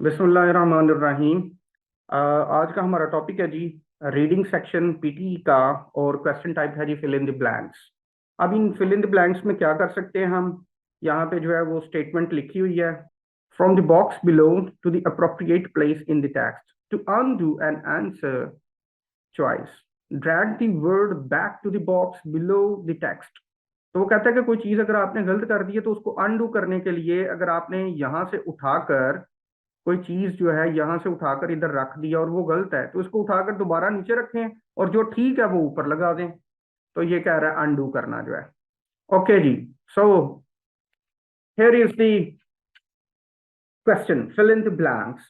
बिस्मिल्लाहिर्रहमानिर्रहीम। आज का हमारा टॉपिक है जी रीडिंग सेक्शन पीटी का। और क्वेश्चन टाइप है जी फिल इन द ब्लैंक्स। अब इन फिल इन द ब्लैंक्स में क्या कर सकते हैं हम। यहाँ पे जो है वो स्टेटमेंट लिखी हुई है। From the box below to the appropriate place in the text to undo an answer choice drag the word back to the box below the text. तो वो कहता है कि कोई चीज अगर आपने गलत कर दी है तो उसको अनडू करने के लिए अगर आपने यहाँ से उठाकर कोई चीज जो है यहां से उठाकर इधर रख दिया और वो गलत है तो इसको उठाकर दोबारा नीचे रखें और जो ठीक है वो ऊपर लगा दें। तो ये कह रहा है अनडू करना जो है। ओके जी। So here is the question fill in the blanks.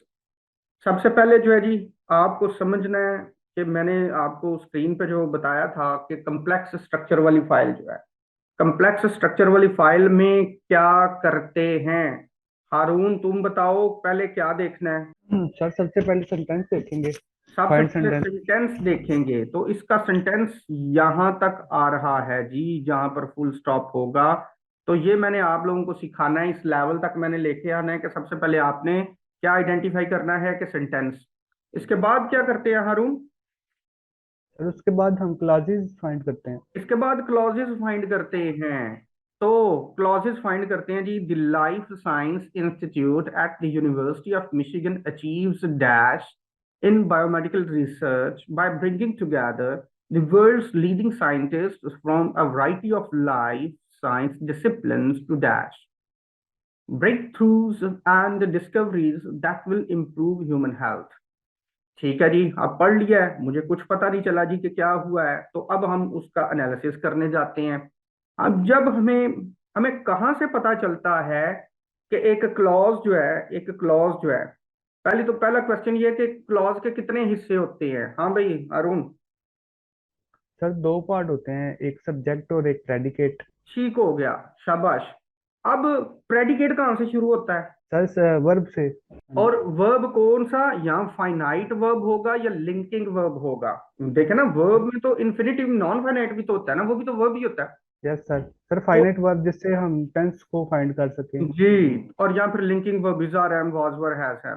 सबसे पहले जो है जी आपको समझना है कि मैंने आपको स्क्रीन पे जो बताया था कि कम्प्लेक्स स्ट्रक्चर वाली फाइल जो है, कम्प्लेक्स स्ट्रक्चर वाली फाइल में क्या करते हैं। हारून तुम बताओ पहले क्या देखना है। सर सबसे पहले सेंटेंस देखेंगे। सबसे फाइंड पहले सेंटेंस। सेंटेंस देखेंगे तो इसका सेंटेंस यहां तक आ रहा है जी जहां पर फुल स्टॉप होगा। तो ये मैंने आप लोगों को सिखाना है, इस लेवल तक मैंने लेके आना है कि सबसे पहले आपने क्या आइडेंटिफाई करना है कि सेंटेंस। इसके बाद क्या करते हैं हारून। और उसके बाद हम क्लॉजेज फाइंड करते हैं। इसके बाद क्लॉजेस फाइंड करते हैं। तो क्लॉजेस फाइंड करते हैं जी। The life science institute at the university of Michigan achieves dash in biomedical research by bringing together the world's leading scientists from a variety of life science disciplines to dash breakthroughs and discoveries that will improve human health। ठीक है जी, अब पढ़ लिया है, मुझे कुछ पता नहीं चला जी कि क्या हुआ है, तो अब हम उसका एनालिसिस करने जाते हैं। अब जब हमें हमें कहाँ से पता चलता है कि एक क्लॉज जो है, एक क्लॉज जो है, पहले तो पहला क्वेश्चन ये है कि क्लॉज के कितने हिस्से होते हैं। हाँ भाई अरुण। सर दो पार्ट होते हैं, एक सब्जेक्ट और एक प्रेडिकेट। ठीक हो गया, शाबाश। अब प्रेडिकेट कहाँ से शुरू होता है सर वर्ब से। और वर्ब कौन सा, यहाँ फाइनाइट वर्ब होगा या लिंकिंग वर्ब होगा। देखे ना, वर्ब में तो इन्फिनिटिव नॉन फाइनाइट भी तो होता है ना, वो भी तो वर्ब ही होता है। Yes sir. सर तो फाइनाइट वर्ब जिससे हम टेंस को फाइंड कर सकें। जी, और यहाँ फिर linking verb is are am was were has है।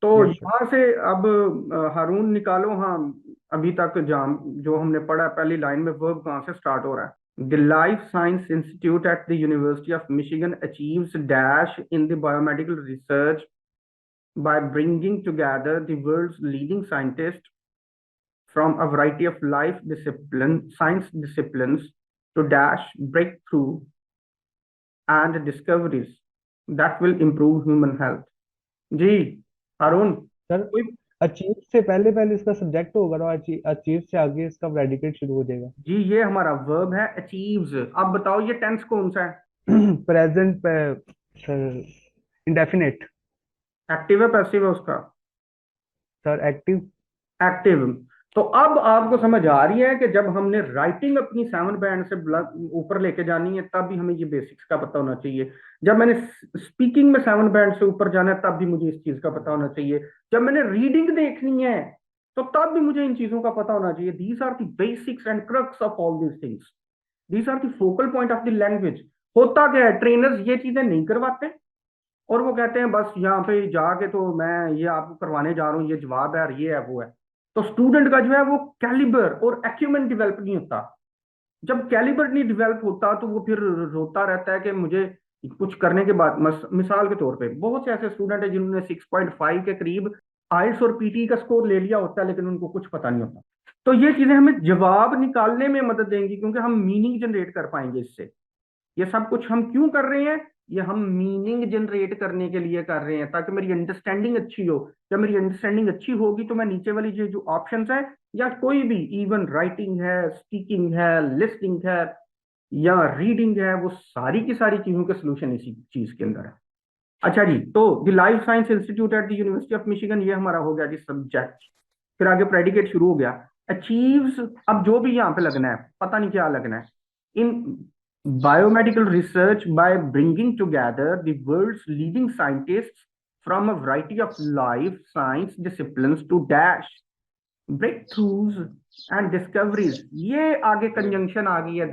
तो यस सर। यहाँ से अब हारून निकालो। हाँ, अभी तक जाम जो हमने पढ़ा है, पहली लाइन में वर्ब कहाँ से स्टार्ट हो रहा है। The life science institute at the university of Michigan achieves dash in the biomedical research by bringing together the world's leading scientists from a variety of science disciplines to dash breakthrough and discoveries that will improve human health। जी Arun. Sir कोई। Achieve से पहले पहले इसका subject होगा और achieve से आगे इसका प्रेडिकेट शुरू हो जाएगा। जी ये हमारा वर्ब है अचीव्स। अब बताओ ये टेंस कौन सा है। प्रेजेंट पे सर इंडेफिनेट। एक्टिव है पैसिव है उसका। Sir active. एक्टिव। तो अब आपको समझ आ रही है कि जब हमने राइटिंग अपनी सेवन बैंड से ऊपर लेके जानी है तब भी हमें ये बेसिक्स का पता होना चाहिए। जब मैंने स्पीकिंग में सेवन बैंड से ऊपर जाना है तब भी मुझे इस चीज का पता होना चाहिए। जब मैंने रीडिंग देखनी है तो तब भी मुझे इन चीजों का पता होना चाहिए। These are the basics and crux of all these things. These are the focal point of the language. होता क्या है, ट्रेनर्स ये चीजें नहीं करवाते और वो कहते हैं बस यहाँ पे जाके तो मैं ये आपको करवाने जा रहा हूँ, ये जवाब है और ये है वो है। तो स्टूडेंट का जो है वो कैलिबर और एक्यूमेंट डेवलप नहीं होता। जब कैलिबर नहीं डेवलप होता तो वो फिर रोता रहता है कि मुझे कुछ करने के बाद मिसाल के तौर पे बहुत से ऐसे स्टूडेंट है जिन्होंने 6.5 के करीब आइल्स और पीटी का स्कोर ले लिया होता है लेकिन उनको कुछ पता नहीं होता। तो ये चीजें हमें जवाब निकालने में मदद देंगी क्योंकि हम मीनिंग जनरेट कर पाएंगे इससे। ये सब कुछ हम क्यों कर रहे हैं, ये हम मीनिंग जनरेट करने के लिए कर रहे हैं ताकि मेरी अंडरस्टैंडिंग अच्छी हो। जब मेरी अंडरस्टैंडिंग अच्छी होगी तो मैं नीचे वाली जो ऑप्शंस है या कोई भी इवन राइटिंग है, स्पीकिंग है, लिसनिंग है या रीडिंग है, वो सारी की सारी चीजों के सोल्यूशन इसी चीज के अंदर है। अच्छा जी, तो the life science institute at the university of Michigan ये हमारा हो गया जी सब्जेक्ट। फिर आगे प्रेडिकेट शुरू हो गया अचीव्स। अब जो भी यहाँ पे लगना है पता नहीं क्या लगना है। इन biomedical research by bringing together the world's leading scientists from a variety of life science disciplines to dash breakthroughs and discoveries। ये आगे कंजंक्शन आ गई है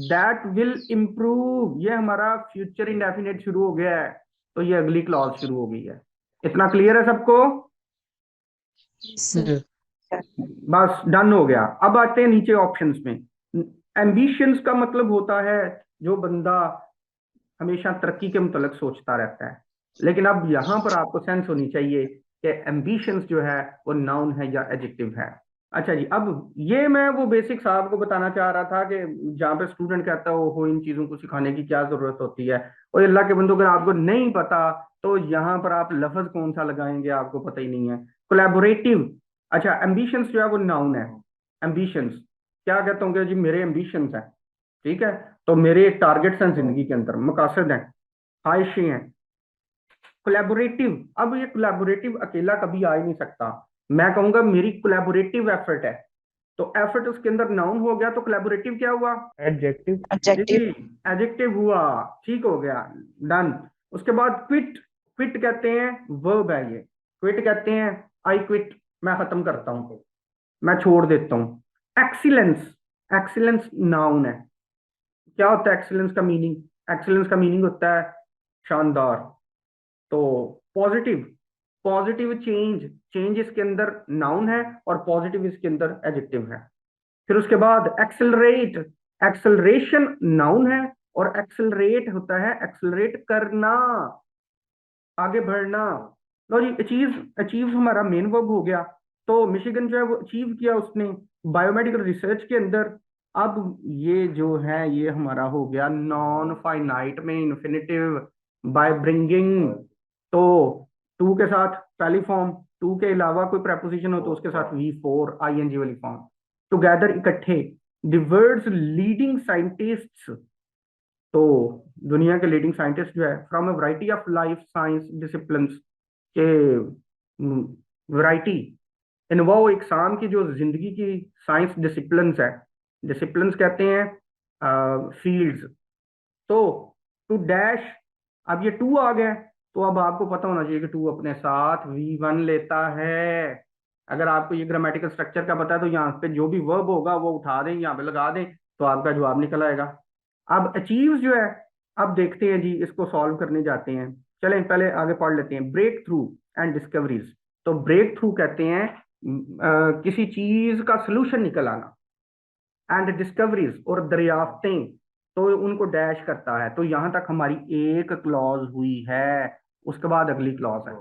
दैट विल improve। ये हमारा फ्यूचर इंडेफिनेट शुरू हो गया है तो ये अगली क्लॉज शुरू हो गई है। इतना क्लियर है सबको? सर। बस डन हो गया। अब आते हैं नीचे ऑप्शंस में। एम्बिशंस का मतलब होता है जो बंदा हमेशा तरक्की के मुतलक सोचता रहता है। लेकिन अब यहां पर आपको सेंस होनी चाहिए कि एम्बिशंस जो है वो नाउन है या एडजेक्टिव है। अच्छा जी, अब ये मैं वो बेसिक्स आपको बताना चाह रहा था कि जहाँ पे स्टूडेंट कहता है हो इन चीजों को सिखाने की क्या जरूरत होती है। और अल्लाह के बंदों, अगर आपको नहीं पता तो यहाँ पर आप लफ्ज कौन सा लगाएंगे आपको पता ही नहीं है। कोलैबोरेटिव। अच्छा, एम्बिशंस जो है वो नाउन है। एम्बिशंस क्या कहते होंगे जी, मेरे एम्बिशंस है। ठीक है, तो मेरे टारगेट्स हैं जिंदगी के अंदर, मकासद हैं, ख्वाहिशें हैं। कोलैबोरेटिव, अब ये कोलैबोरेटिव अकेला कभी आ ही नहीं सकता। मैं कहूंगा मेरी कोलैबोरेटिव एफर्ट है, तो एफर्ट उसके अंदर नाउन हो गया, तो कोलैबोरेटिव क्या हुआ? एडजेक्टिव। जी, ऑब्जेक्टिव। एडजेक्टिव हुआ। ठीक हो गया, डन। उसके बाद क्विट। क्विट कहते हैं, वर्ब है ये। क्विट कहते हैं आई क्विट, मैं खत्म करता हूं, मैं छोड़ देता हूं। एक्सीलेंस। एक्सीलेंस नाउन है। क्या होता है एक्सीलेंस का मीनिंग? एक्सीलेंस का मीनिंग होता है शानदार। तो पॉजिटिव। Positive change. चेंज इसके अंदर नाउन है और पॉजिटिव इसके अंदर एडजेक्टिव है। फिर उसके बाद एक्सेलरेट। एक्सेलरेशन नाउन है और एक्सेलरेट होता है एक्सेलरेट करना, आगे बढ़ना। लो जी, अचीव। अचीव हमारा मेन वर्ब हो गया। तो मिशिगन जो है वो अचीव किया उसने बायोमेडिकल रिसर्च के अंदर। अब ये जो है ये हमारा हो गया नॉन फाइनाइट में इन्फिनिटिव बाय ब्रिंगिंग। तो टू के साथ पहली फॉर्म, टू के अलावा कोई preposition हो तो उसके साथ वी फोर आईएनजी वाली फॉर्म, टुगेदर इकट्ठे। द वर्ल्ड्स लीडिंग साइंटिस्ट्स, तो दुनिया के लीडिंग साइंटिस्ट जो है from a variety of life science discipline के, वैरायटी इन्वॉल्व इकसाम की जो जिंदगी की साइंस डिसिप्लिन है। डिसिप्लिन कहते हैं फील्ड्स। तो टू डैश, अब ये टू आ गया, तो अब आपको पता होना चाहिए कि टू अपने साथ वी वन लेता है। अगर आपको ये ग्रामेटिकल स्ट्रक्चर का पता है तो यहाँ पे जो भी वर्ब होगा वो उठा दें, यहाँ पे लगा दें, तो आपका जवाब निकल आएगा। अब अचीव जो है, अब देखते हैं जी, इसको सॉल्व करने जाते हैं। चलें पहले आगे पढ़ लेते हैं। Breakthrough and discoveries. तो ब्रेक थ्रू कहते हैं किसी चीज का सोल्यूशन निकल आना। एंड डिस्कवरीज और दरियाफ्तें, तो उनको डैश करता है। तो यहां तक हमारी एक क्लॉज हुई है, उसके बाद अगली क्लॉज है।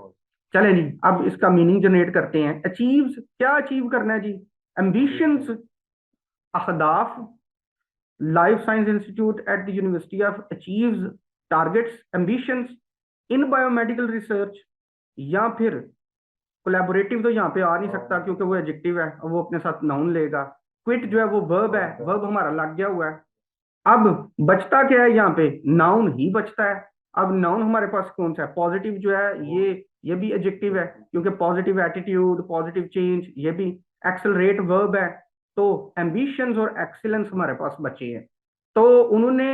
चले जी, अब इसका मीनिंग जनरेट करते हैं। अचीव्स, क्या अचीव करना है जी? एम्बिशंस, अहदाफ। Life science institute at the university of achieves targets ambitions in biomedical research. या फिर कोलैबोरेटिव तो यहाँ पे आ नहीं सकता क्योंकि वो एडजेक्टिव है और वो अपने साथ नाउन लेगा। क्विट जो है वो वर्ब है, वर्ब हमारा लग गया हुआ है। अब बचता क्या है यहाँ पे? नाउन ही बचता है। अब नाउन हमारे पास कौन सा है? पॉजिटिव जो है ये भी एडजेक्टिव है क्योंकि पॉजिटिव एटीट्यूड, पॉजिटिव चेंज, ये भी। एक्सेलरेट वर्ब है। तो एम्बिशंस और एक्सीलेंस हमारे पास बचे हैं। तो उन्होंने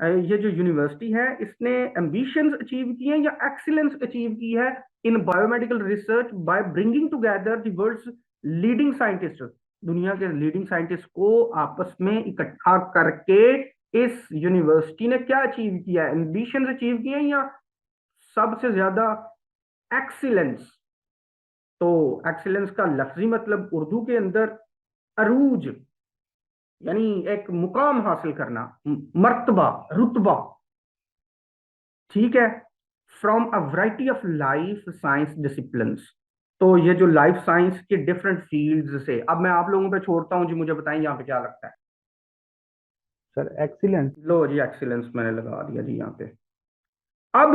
ये जो यूनिवर्सिटी है इसने एम्बिशंस अचीव की है या एक्सीलेंस अचीव की है in biomedical research by bringing together the world's leading scientist. दुनिया के लीडिंग साइंटिस्ट को आपस में इकट्ठा करके इस यूनिवर्सिटी ने क्या अचीव किया है? एम्बिशंस अचीव किए हैं या सबसे ज्यादा एक्सीलेंस? तो एक्सीलेंस का लफ्जी मतलब उर्दू के अंदर अरूज, यानी एक मुकाम हासिल करना, मर्तबा, रुतबा। ठीक है, from a variety of life science disciplines. तो ये जो लाइफ साइंस के डिफरेंट फील्ड्स से, अब मैं आप लोगों पे छोड़ता हूं जी, मुझे बताएं यहाँ पे क्या लगता है। Sir excellence. लो जी, एक्सीलेंस मैंने लगा दिया जी यहाँ पे। अब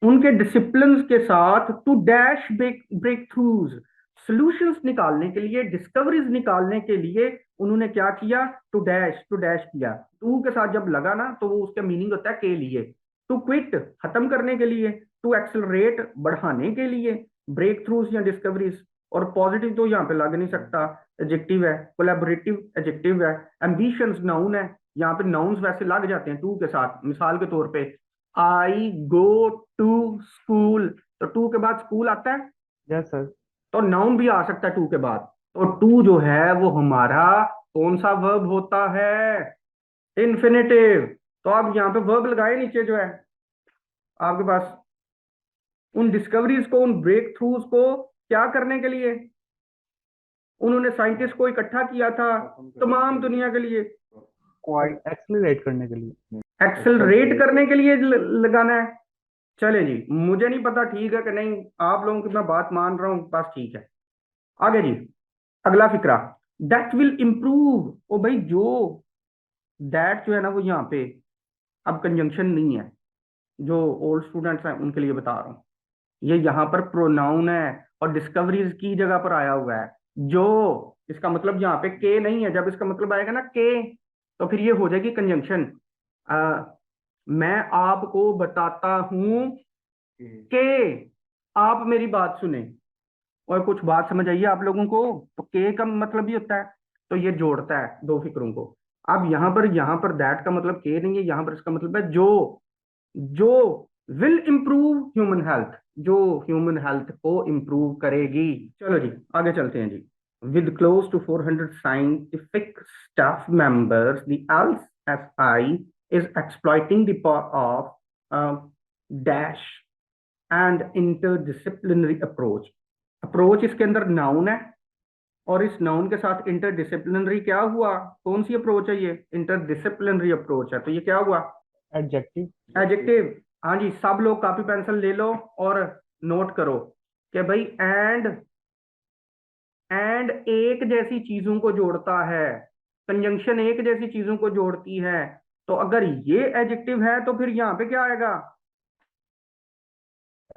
उनके डिसिप्लिन के साथ to dash breakthroughs, solutions निकालने के लिए, डिस्कवरीज निकालने के लिए उन्होंने क्या किया? टू डैश किया। टू के साथ जब लगा ना तो वो उसका मीनिंग होता है के लिए। टू क्विट खत्म करने के लिए, टू एक्सेलरेट बढ़ाने के लिए, ब्रेक थ्रूज या डिस्कवरीज। और पॉजिटिव तो यहाँ पे लग नहीं सकता, एडजेक्टिव है। कोलैबोरेटिव एडजेक्टिव है। एम्बिशंस नाउन है, यहाँ पे नाउन्स वैसे लग जाते हैं टू के साथ। मिसाल के तौर पे आई गो टू स्कूल, तो टू के बाद स्कूल आता है, यस सर। तो नाउन भी आ सकता है टू के बाद। तो टू जो है वो हमारा कौन सा वर्ब होता है? इन्फिनिटिव। तो आप यहाँ पे वर्ब लगाए नीचे जो है आपके पास, उन डिस्कवरीज को, उन ब्रेक थ्रूज को क्या करने के लिए उन्होंने साइंटिस्ट को इकट्ठा किया था तमाम दुनिया के लिए? एक्सेलरेट करने के लिए। एक्सेलरेट करने के लिए लगाना है। चले जी, मुझे नहीं पता ठीक है कि नहीं, आप लोगों की मैं बात मान रहा हूं, बस ठीक है। आगे जी, अगला फिक्रा, दैट विल इंप्रूव। ओ भाई, जो दैट जो है ना वो यहाँ पे अब कंजंक्शन नहीं है, जो ओल्ड स्टूडेंट्स हैं उनके लिए बता रहा हूँ, ये यहाँ पर प्रोनाउन है और डिस्कवरीज की जगह पर आया हुआ है। जो, इसका मतलब यहाँ पे के नहीं है, जब इसका मतलब आएगा ना के, तो फिर ये हो जाएगी कंजंक्शन। मैं आपको बताता हूं कि आप मेरी बात सुने, और कुछ बात समझ आइए आप लोगों को, तो के का मतलब ही होता है, तो ये जोड़ता है दो फिक्रों को। अब यहाँ पर दैट का मतलब के नहीं है, यहाँ पर इसका मतलब है जो, जो विल इंप्रूव ह्यूमन हेल्थ, जो ह्यूमन हेल्थ को इंप्रूव करेगी। चलो जी, आगे चलते हैं जी। With close to 400 scientific staff members, the LSI is exploiting the power of dash and interdisciplinary approach। Approach इसके अंदर नाउन है, और इस नाउन के साथ इंटरडिसिप्लिनरी क्या हुआ? कौन सी अप्रोच है ये? इंटरडिसिप्लिनरी अप्रोच है, तो ये क्या हुआ? एडजेक्टिव। एडजेक्टिव। हाँ जी, सब लोग कॉपी पेंसिल ले लो और नोट करो कि भाई एंड एक जैसी चीजों को जोड़ता है, कंजंक्शन एक जैसी चीजों को जोड़ती है। तो अगर ये एडजेक्टिव है तो फिर यहाँ पे क्या आएगा?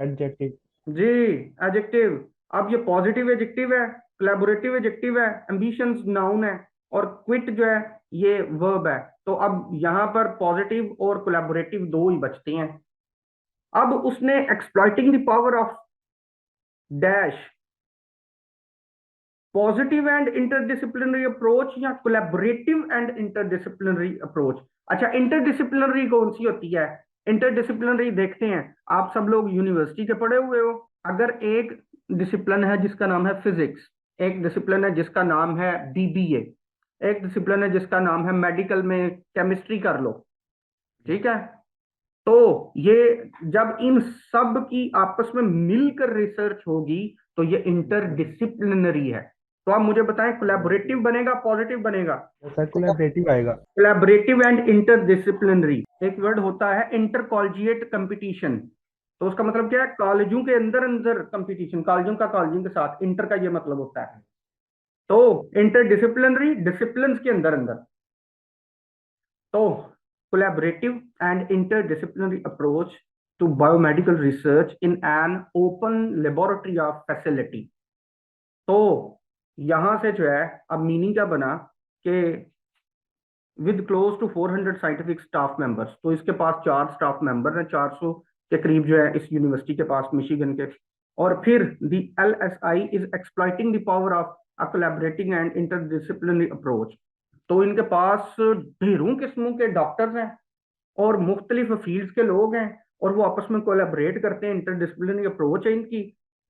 एडजेक्टिव। जी, एडजेक्टिव। अब ये पॉजिटिव एडजेक्टिव है, कोलैबोरेटिव एडजेक्टिव है, एम्बिशंस नाउन है, और क्विट जो है ये वर्ब है। तो अब यहाँ पर पॉजिटिव और कोलैबोरेटिव दो ही बचते हैं। अब उसने exploiting the power of dash, positive and interdisciplinary approach या कोलैबोरेटिव एंड इंटरडिसिप्लिनरी अप्रोच। अच्छा, इंटरडिसिप्लिनरी कौन सी होती है? इंटरडिसिप्लिनरी देखते हैं, आप सब लोग यूनिवर्सिटी के पढ़े हुए हो। अगर एक डिसिप्लिन है जिसका नाम है फिजिक्स, एक डिसिप्लिन है जिसका नाम है बीबीए, एक डिसिप्लिन है जिसका नाम है मेडिकल में केमिस्ट्री कर लो, ठीक है? तो ये जब इन सब की आपस में मिलकर रिसर्च होगी तो ये इंटरडिसिप्लिनरी है। तो आप मुझे बताएं, कोलैबोरेटिव बनेगा, पॉजिटिव बनेगा? सर कोलैबोरेटिव आएगा। Collaborative and interdisciplinary. एक वर्ड होता है इंटर कॉलेजिएट कंपटीशन, तो उसका मतलब क्या है? कॉलेजों के अंदर अंदर कंपटीशन, कॉलेजों का कॉलेजों के साथ, इंटर का ये मतलब होता है। तो इंटरडिसिप्लिनरी, डिसिप्लिन के अंदर अंदर। तो collaborative and interdisciplinary approach to biomedical research in an open laboratory of facility। तो यहां से जो है अब मीनिंग क्या बना कि with close to 400 scientific staff members, तो इसके पास 4 स्टाफ मेंबर हैं, 400 के करीब जो है इस यूनिवर्सिटी के पास, मिशिगन के। और फिर the LSI is exploiting the power of a collaborating and interdisciplinary approach. तो इनके पास ढेरों किस्मों के डॉक्टर्स हैं और मुख्तलिफ फील्ड्स के लोग हैं, और वो आपस में कोलैबोरेट करते हैं, इंटरडिसिप्लिनरी अप्रोच है इनकी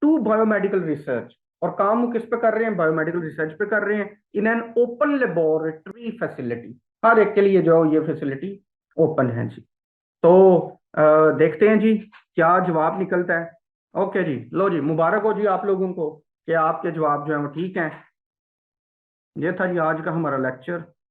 टू बायोमेडिकल रिसर्च। और काम वो किस पे कर रहे हैं? बायोमेडिकल रिसर्च पे कर रहे हैं, in an open laboratory facility. हर एक के लिए जो ये फैसिलिटी ओपन है जी। तो देखते हैं जी क्या जवाब निकलता है। ओके जी, लो जी, मुबारक हो जी आप लोगों को कि आपके जवाब जो है वो ठीक हैं। ये था जी आज का हमारा लेक्चर।